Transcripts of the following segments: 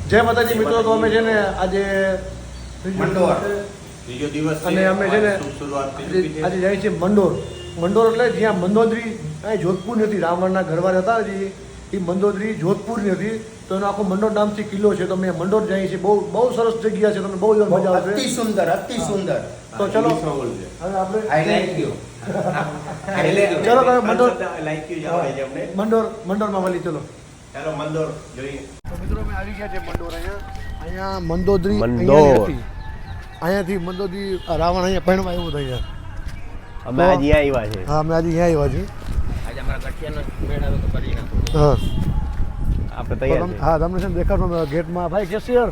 જય માતાજી મિત્રો, તો અમે છે ને આજે ત્રીજો દિવસ અને અમે છે ને આજે જાય છે મંડોર. મંડોર એટલે જ્યાં મંદોદરી અહીં જોધપુરની હતી, રાવણના ઘરવાળા હતા જે એ મંદોદરી જોધપુરની હતી. તો એનો આખો મંડોર નામથી કિલ્લો છે. તો અમે મંડોર જઈએ છીએ. બહુ સરસ જગ્યા છે, તમને બહુ મજા આવશે. અતિ સુંદર તો ચલો હવે આપણે ચલો તમે મંડોરમાં મળી. ચલો ચાલો મંદોર જોઈએ. તો મિત્રો અમે આવી ગયા છે મંડોર. અહીંયા મંદોદરી અહીંયાથી મંદોદરી રાવણ અહીંયા પરણવા આવ્યો હતો અહીંયા. અમે આજે આવ્યા છે. હા, અમે આજે અહીંયા આવ્યા છીએ. આજે અમારા ગઠિયાનો મેળ આવ્યો તો કરી નાખો. હા, આપણે તૈયાર છે. હા, તમને છે ને દેખાડો ગેટમાં. ભાઈ કેશિયર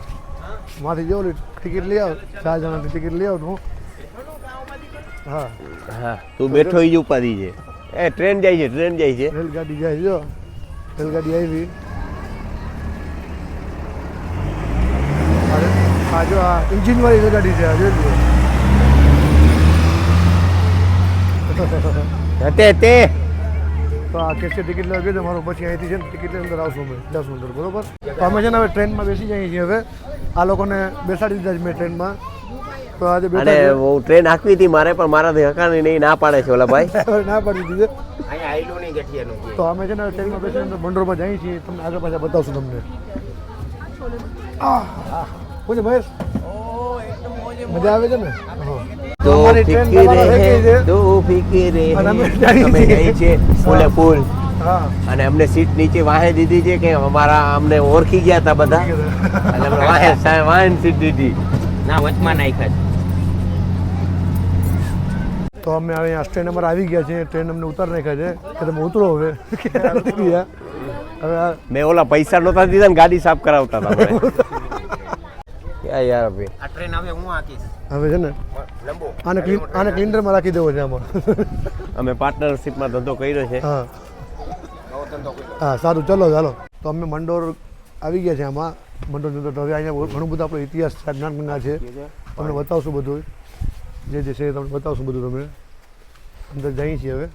માંથી જો ટિકિટ લઈ આવ. 4 જણાની ટિકિટ લઈ આવ તું. હા હા, તું બેઠો ઈ જ ઉપાધી છે. એ ટ્રેન જાય છે, ટ્રેન જાય છે. રેલગાડી જાય છે. રેલગાડી આવી. હા, જો આ ઇન્જિન વાળી રેલગાડી છે. જોઈ લો. તે તો આ કેશિયર ટિકિટ લેવા ગયો મારો. પછી અહીંથી છે ને ટિકિટ લઈ અંદર આવશું અમે 10 મિનિટ. બરોબર. તો અમે છે ને હવે ટ્રેનમાં બેસી જઈએ છીએ. હવે આ લોકોને બેસાડી દીધા છે મેં ટ્રેનમાં. તો આજે અને હું ટ્રેન હાંકવી હતી મારે, પણ મારાથી હકાની નહીં, ના પાડે છે ઓલા ભાઈ. ના પાડી દીધી. અહીંયા આયલું નહીં ગઠિયાનું. તો અમે છે ને ટ્રેનમાં બેસીને અંદર મંડોરમાં જઈએ છીએ. તમને આગળ પાછા બતાવશું તમને. શું છે ભાઈ? મજા આવે છે ને? તો અમારી ટ્રેન ફિકરે તમારા હે, થઈ ગઈ છે. તો ફિકરે અને અમે હે. જઈએ અમે છીએ. જઈએ છીએ ફૂલે ફૂલ. હા, અને અમને સીટ નીચે વાહે દીધી છે કે અમારા અમને ઓળખી ગયા હતા બધા. અને અમને વાહે સીટ દીધી. ના, વચમાં નાખ્યા છે. તો અમે હવે અહીંયા ટ્રેન અમારે આવી ગયા છે. ટ્રેન અમને ઉતાર નાખ્યા છે કે તમે ઉતરો હવે. નથી ગયા હવે. મેં ઓલા પૈસા નહોતા દીધા ને ગાડી સાફ કરાવતા હતા આપણે. ક્યાં યાર ભાઈ. આ ટ્રેન હવે હું હાંકીશ. હવે છે ને લંબો આને ક્લિન્ડરમાં રાખી દેવો છે આમાં. અમે પાર્ટનરશિપમાં ધંધો કર્યો છે. હા નવો ધંધો કર્યો. હા, સારું, ચલો ચાલો. તો અમે મંડોર આવી ગયા છે. આમાં મંડોર તો હવે અહીંયા ઘણું બધું આપણો ઇતિહાસ છે, જ્ઞાનગંગા છે. તમને બતાવશું બધું જે છે તમને બતાવશું બધું. તમે અંદર જઈએ છીએ હવે.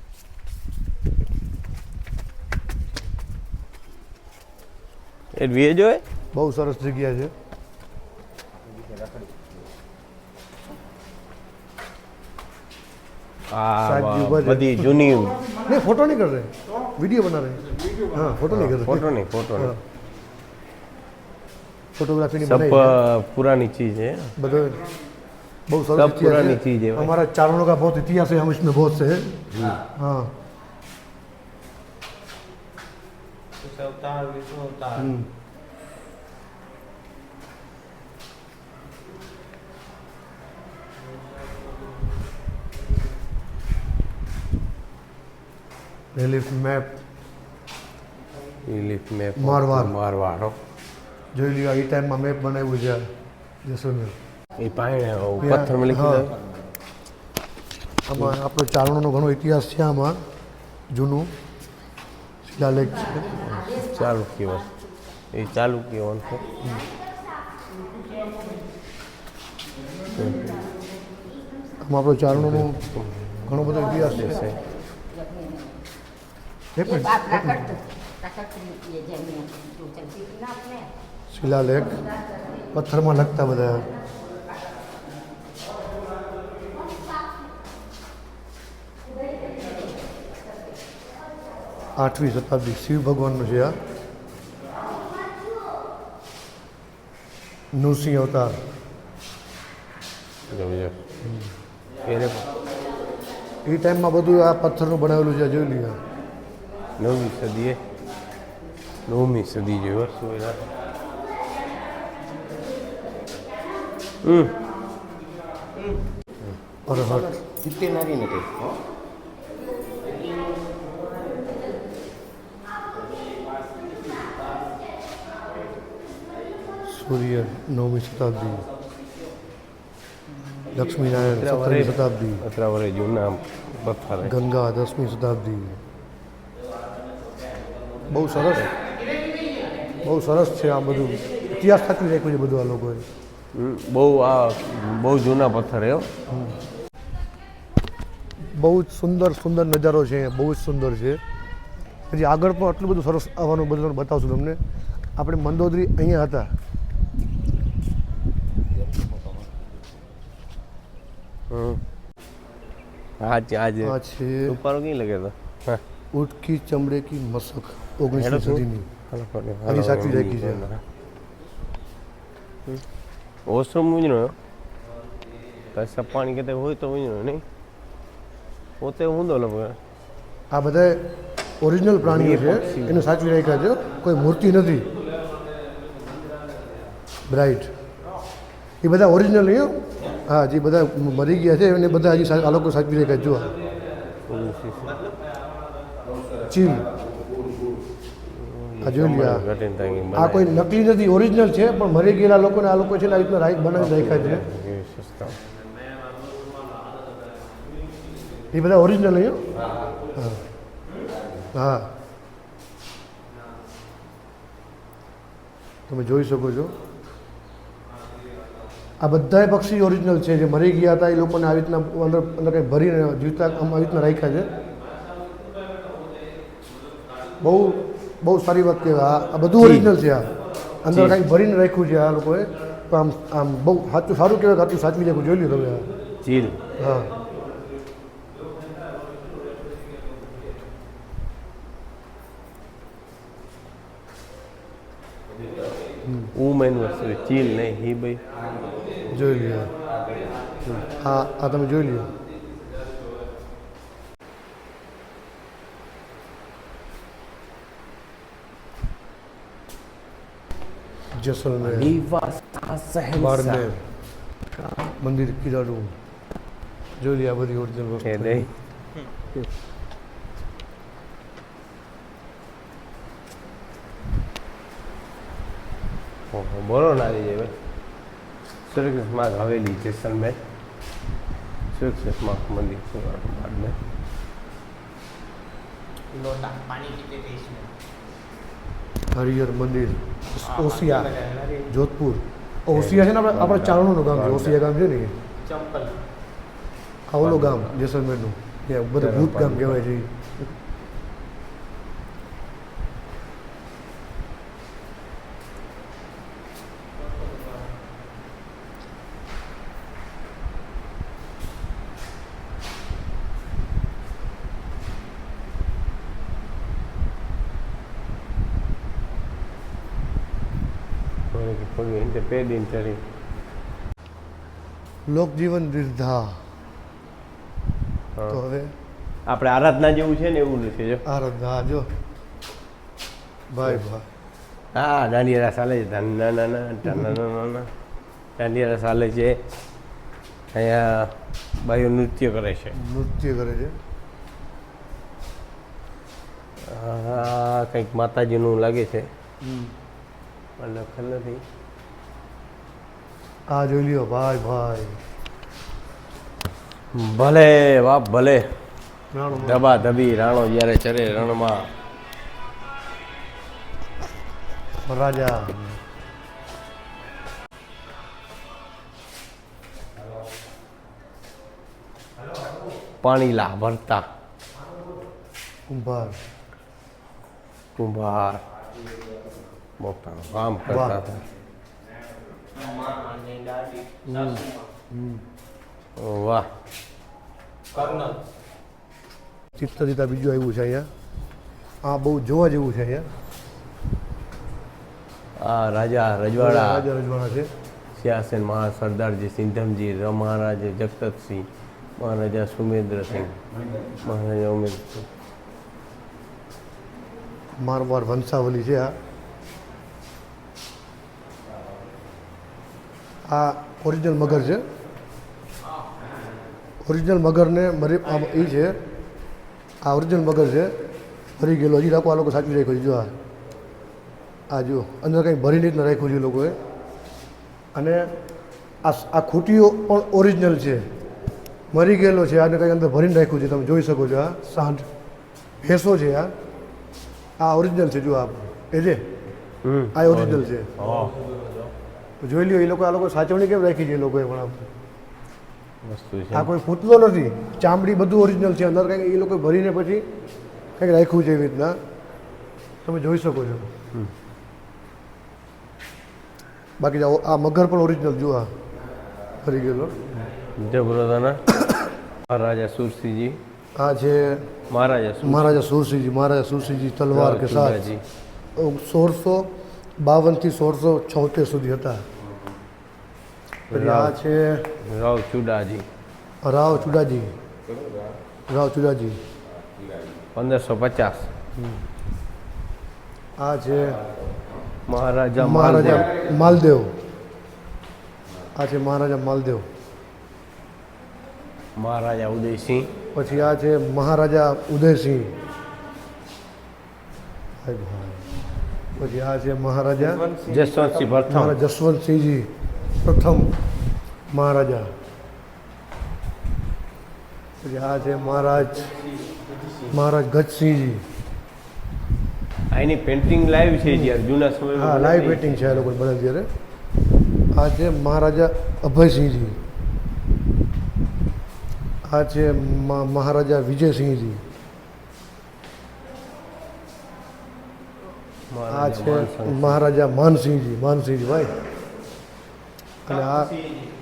એ વીએ જોએ બહુ સરસ જગ્યા છે. સાહેબજી ઊભા છે. બધી જૂની नहीं फोटो नहीं कर रहे, वीडियो बना रहे हैं. हाँ, फोटो नहीं कर रहे. फोटो नहीं हाँ. फोटोग्राफी नहीं सब बनाई है. पुरानी चीज है. बदल बहुत सब सारा पुरानी चीज है भाई. हमारा चारणों का बहुत इतिहास है. हम इसमें बहुत से हैं. हाँ. Relief map relief map Marwar. મારવાડો જોઈ લ્યો. એ ટાઈમમાં મેપ બનાવ્યું છે જેસલમેર. એ પાણી પથ્થરમાં લખી હા. દો. આમાં આપણો ચારણોનો ઘણો ઇતિહાસ છે. આમાં જૂનું શિલાલેખ છે. ચાલુક્ય એ ચાલુક્ય વંશ છે. આમાં આપણો ચારણોનો ઘણો બધો ઇતિહાસ છે. એક મિનિટ. શિલાલેખ પથ્થરમાં લખતા બધા. આઠમી શતાબ્દી શિવ ભગવાનનું છે આ. નૃસિંહ અવતાર. એને એ ટાઈમમાં બધું આ પથ્થરનું બનાવેલું છે. જોઈ લઈએ. 9મી સદી 9મી સદી જેવો વર્ષો એના. અરહટ. સિત્તેર નારી નથી. સૂર્ય 9મી શતાબ્દી. લક્ષ્મીનારાયણ 17મી શતાબ્દી. 18 વર્ષ જૂના પથ્થર. ગંગા 10મી શતાબ્દી. બહુ સરસ છે. આ બધું ઇતિહાસ થકી રાખ્યું છે બધું આ લોકોએ. બહુ જૂના પથ્થર એવો. બહુ જ સુંદર નજારો છે. બહુ જ સુંદર છે. હજી આગળ પણ આટલું બધું સરસ આવવાનું બધું બતાવશું તમને. આપણે મંદોદરી અહીંયા હતા आज आज આ છે ऊपर नहीं लगे तो हाँ ऊँट की चमड़े की मशक 19મી સદીની આની સાચવી રાખી છે वॉशरूम मुझे कैसा पानी कहते हो तो मुझे नहीं होते हूँ दो लोग આ બધા ઓરિજિનલ પ્રાણીઓ છે એને સાચવી રાખ્યા છે કોઈ મૂર્તિ નથી બ્રાઇટ એ બધા ઓરિજિનલ નહીં હા જે બધા મરી ગયા છે એને બધા હજી આ લોકો સાચવી રાખ્યા જો ચીલ આ જોઈ લ્યો આ કોઈ નકલી નથી ઓરિજિનલ છે પણ મરી ગયેલા લોકોને આ લોકો છે ને આ રીતના બનાવી રાખ્યા છે એ બધા ઓરિજિનલ નહીં હા હા તમે જોઈ શકો છો આ બધાય પક્ષી ઓરિજિનલ છે જે મરી ગયા હતા એ લોકોને આવી રીતના અંદર અંદર કંઈ ભરીને જીવતા આવી રીતના રાખ્યા છે બહુ બહુ સારી વાત કહેવાય આ બધું ઓરિજિનલ છે આ અંદર કંઈક ભરીને રાખ્યું છે આ લોકોએ તો આમ આમ બહુ સાચું સારું કહેવાય સાચું સાચવી રાખ્યું જોઈ લ્યો તમે चील હા मैन वस्तु चील नहीं ही भाई જોઈ લ્યો હા આ તમે જોઈ લ્યો જેસલમેર બારમેર મંદિર કિરાડું જોઈ લ્યો આ બધી ઓરિજિનલ વસ્તુ नहीं बोलो ना दीजिए भाई सुरक्षित स्मारक हवेली जैसलमेर सुरक्षित स्मारक मंदिर बाद में લોટા પાણી પીતે તે છે હરિહર મંદિર ઓસિયા જોધપુર ઓસિયા છે ને આપણે ચારણોનું ગામ છે ઓસિયા ગામ છે ને એ. ચંપલ આ ઓલું ગામ જેસલમેરનું ત્યાં બધું ભૂત ગામ કહેવાય છે ઈ. પેડિન ચરી લોકજીવન બિરધા તો હવે આપણે આરાધના જેવું છે ને એવું નથી જો આરાધના જો ભાઈ ભાઈ હા દાંડિયા ચાલે છે ધન્ના નાના ધન્ના નાના દાંડિયા ચાલે છે અહીંયા બાઈઓ નૃત્ય કરે છે નૃત્ય કરે છે આ કંઈક માતાજીનું લાગે છે પણ લખેલ નથી આ જોઈ લ્યો ભાઈ ભાઈ ભલે બાપ ભલે રાણો દબા દબી રાણો જ્યારે ચરે રણમાં રાજા પાણીલા ભરતા કુંભાર કુંભાર મોટા કામ કરતા વાહ. હતા અને દાદી ઓ વાહ કર્નલ ચિત્ર દીધા બીજું આવ્યું છે અહીંયા આ બહુ જોવા જેવું છે અહીંયા આ રાજા રજવાડા રાજા રજવાડા છે સિયાસન મહા સરદારજી સિંધમજી મહારાજા જગતસિંહ મહારાજા સુમેન્દ્રસિંહ મહારાજા ઉમેદસિંહ મારવાડ વંશાવલી છે આ ઓરિજિનલ મગર છે ઓરિજિનલ મગરને મરી એ છે આ ઓરિજિનલ મગર છે ભરી ગયેલો હજી રાખો આ લોકો સાચવી રાખ્યો છે જો આ જો અંદર કંઈ ભરીને જ ન રાખ્યું છે એ લોકોએ અને આ ખૂટીઓ પણ ઓરિજિનલ છે મરી ગયેલો છે આને કંઈ અંદર ભરીને રાખ્યું છે તમે જોઈ શકો છો આ સાંઢ ભેંસો છે આ ઓરિજિનલ છે જો આ એ છે આ ઓરિજિનલ છે તો જોઈ લ્યો એ લોકો આ લોકો સાચવણી કેમ રાખી છે એ લોકોએ પણ વસ્તુ છે આ કોઈ પૂતલો નથી ચામડી બધું ઓરિજિનલ છે અંદર કંઈક એ લોકો ભરીને પછી કંઈક રાખ્યું છે એવી રીતના તમે જોઈ શકો છો બાકી આ મગર પણ ઓરિજિનલ જો આ ફરી ગયેલો જબરોદાના મહારાજા સુરસિંહજી આ છે મહારાજા મહારાજા સુરસિંહજી તલવાર કે સાથ ચુડાજી. 1652 થી 1676 સુધી હતા. પછી આ છે રાવ ચુડાજી રાવ ચુડાજી 1550. આ છે મહારાજા માલદેવ. આ છે મહારાજા માલદેવ. મહારાજા ઉદયસિંહ. પછી આ છે મહારાજા ઉદયસિંહ. પછી આ છે મહારાજા જસવંતસિંહ પ્રથમ. મહારાજા જસવંતસિંહજી પ્રથમ મહારાજા. પછી આ છે મહારાજ ગજસિંહજી. આની પેન્ટિંગ લાઈવ છે જ્યારે જૂના સમયમાં. હા, લાઈવ પેઇન્ટિંગ છે આ લોકો બધા જ્યારે. આ છે મહારાજા અભયસિંહજી. આ છે મહારાજા વિજયસિંહજી. આ છે મહારાજા માનસિંહજી ભાઈ. અને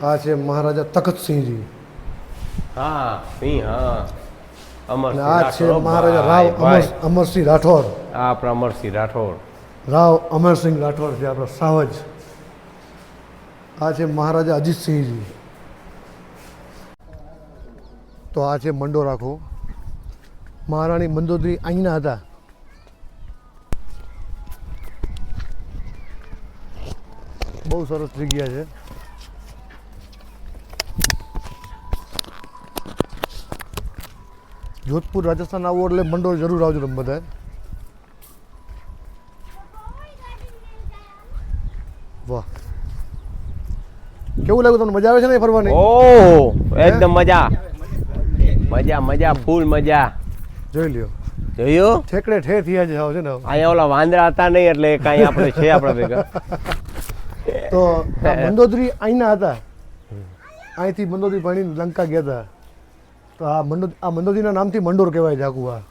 આ છે મહારાજા તખતસિંહજી. હા સિંહ. હા અને આ છે મહારાજા રાવ અમરસિંહ રાઠોડ. આ આપણા અમરસિંહ રાઠોડ. રાવ અમરસિંહ રાઠોડ છે આપણા સાવજ. આ છે મહારાજા અજીતસિંહજી. તો આ છે મંડોર આખો. મહારાણી મંદોદરી અહીંના હતા. બહુ સરસ જગ્યા છે. જોધપુર રાજસ્થાન આવો એટલે મંડોર જરૂર આવજો તમે બધા. વાહ, કેવું લાગ્યું તમને? મજા આવે છે ને ફરવાની? ઓહ એકદમ મજા ફૂલ મજા. જોઈ લ્યો, જોયું ઠેકડે ઠેર થયા છે ને. અહીંયા ઓલા વાંદરા હતા નહીં એટલે કાંઈ આપણે છે આપણા ભેગા. તો આ મંદોદરી અહીંના હતા. અહીંથી મંદોદરી પાણી લંકા ગયા હતા. તો આ મંદોદરીના નામથી મંડોર કહેવાય છે આખું. આ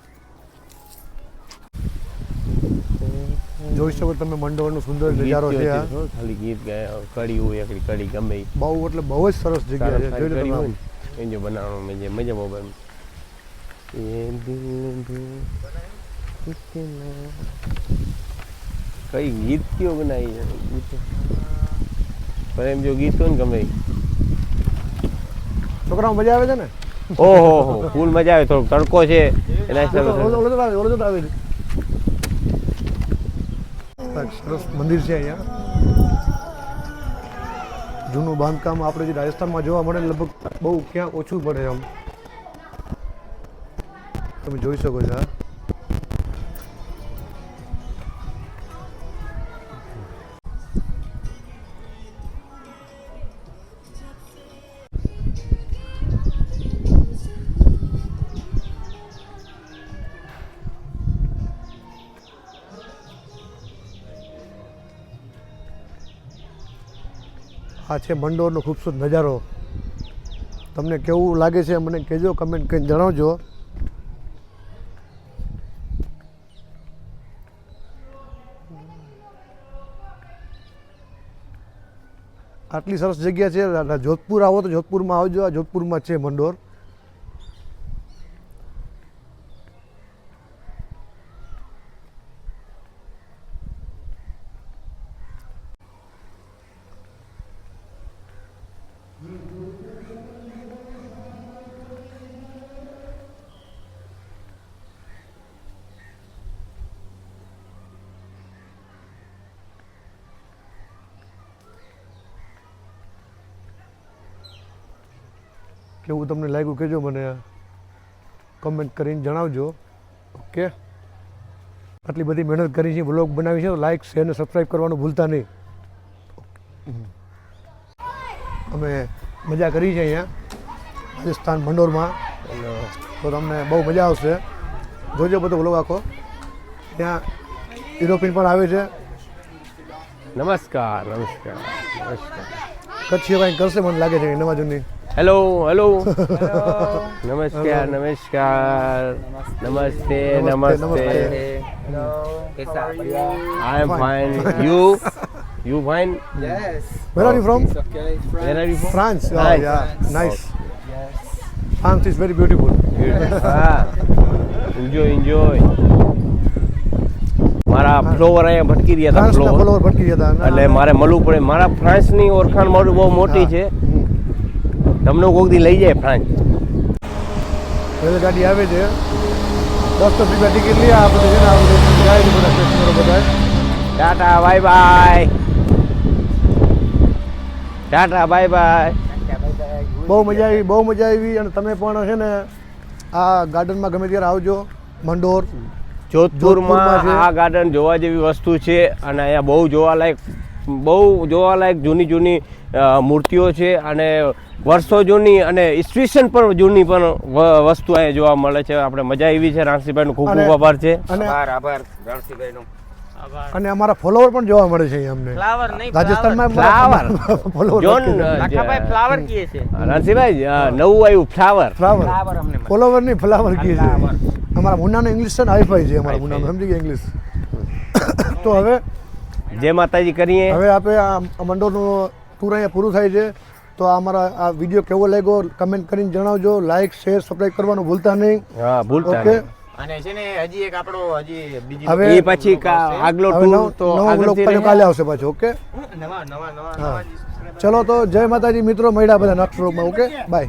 જોઈ શકો તમે મંડોરનો સુંદર નજારો છે. આ ખાલી ગીત ગાય કડી હોય એકડી કડી ગમે ઈ. બહુ એટલે બહુ જ સરસ જગ્યા છે. જોઈ લો તમે આમ. એન્જો બનાવવાનો મજા મોબાઈલ. એ દિલ કઈ ગીત કયો બનાવી ગીત પણ એમ જો ગીત હોય ને ગમે ઈ. છોકરાઓ મજા આવે છે ને? ઓહો ફૂલ મજા આવે. થોડોક તડકો છે એના હિસાબે સરસ મંદિર છે અહીંયા. જૂનું બાંધકામ આપણે જે રાજસ્થાનમાં જોવા મળે લગભગ બહુ ક્યાં ઓછું પડે આમ. તમે જોઈ શકો છો. આ છે મંડોરનો ખૂબસૂરત નજારો. તમને કેવું લાગે છે મને કહેજો, કમેન્ટ કરીને જણાવજો. આટલી સરસ જગ્યા છે. જોધપુર આવો તો જોધપુરમાં આવજો. આ જોધપુરમાં છે મંડોર. કેવું તમને લાગ્યું કહેજો મને, કમેન્ટ કરીને જણાવજો. ઓકે, આટલી બધી મહેનત કરી છે, વ્લોગ બનાવી છે તો લાઇક શેર અને સબસ્ક્રાઈબ કરવાનું ભૂલતા નહીં. અમે મજા કરી છે અહીંયા રાજસ્થાન મંડોરમાં. તો તમને બહુ મજા આવશે. જોજો બધો વ્લોગ આખો. ત્યાં યુરોપિયન પણ આવે છે. નમસ્કાર. કચ્છી કંઈ કરશે મને લાગે છે નવા જૂની. હેલો નમસ્કાર. નમસ્તે. कैसा? I am fine. You? You fine? Yes. Where are you from? It's okay. Where are you from? France. Oh, France. yeah. Nice. Yes. France is very beautiful. Enjoy. મારા ફ્લોવર અહીંયા ભટકી રહ્યા હતા ફ્રાન્સના ફ્લોવર ફોલોવર ભટકી જતા એટલે મારે મળવું પડે મારા ફ્રાન્સની ઓળખાણ મારું બહુ મોટી છે તમને કોઈક દી લઈ જાય ફ્રાન્સ રેલગાડી આવે છે 10 રૂપિયા ટિકિટ લઈએ આ બધું છે ને આ બધું જાય છે બધા સ્ટેશનો બધા Tata bye bye Tata bye bye બહુ મજા આવી અને તમે પણ છે ને આ ગાર્ડનમાં ગમે ત્યારે આવજો મંડોર જોધપુરમાં જોધપુરમાં છે. આ ગાર્ડન જોવા જેવી વસ્તુ છે અને અહીંયા બહુ જોવાલાયક જૂની મૂર્તિઓ છે અને વર્ષો જૂની અને ઈસવીસન પણ જૂની પણ વસ્તુ અહીંયા જોવા મળે છે આપણે મજા આવી છે રાણસીભાઈનો ખૂબ ખૂબ અને- આભાર છે અને આભાર રણસીભાઈનો. અને અમારા ફોલોવર પણ જોવા મળે છે અહીંયા અમને ફ્લાવર નહીં રાજસ્થાનમાં ફ્લાવર. ફોલોવર જોન લાખાભાઈ ફ્લાવર કીએ છે. રાણસીભાઈ નવું આવ્યું ફ્લાવર ફ્લાવર ફ્લાવર અમને મળે. ફોલોવર નહીં ફ્લાવર કીએ છે ફ્લાવર. અમારા મુન્નાનો ઇંગ્લિશ છે ને હાઈફાઈ છે અમારા મુન્નાનો સમજી ગયા ઇંગ્લિશ તો હવે જય માતાજી કરીએ હવે આપણે આ મંડોરનું ટૂર અહીંયા પૂરું થાય છે તો આ અમારા આ વિડીયો કેવો લાગ્યો કમેન્ટ કરીને જણાવજો લાઈક શેર સબસ્ક્રાઈબ કરવાનું ભૂલતા નહીં હા ભૂલતા ઓકે નહીં. અને છે ને હજી એક આપણો હજી બીજી હવે એ પછી આગલો હવે ટૂર તો નવો બ્લોગ આગળથી રહે. કાલે આવશે પાછો ઓકે નવા હા ચલો તો જય માતાજી મિત્રો મળ્યા બધા નેક્સ્ટ બ્લોગમાં ઓકે બાય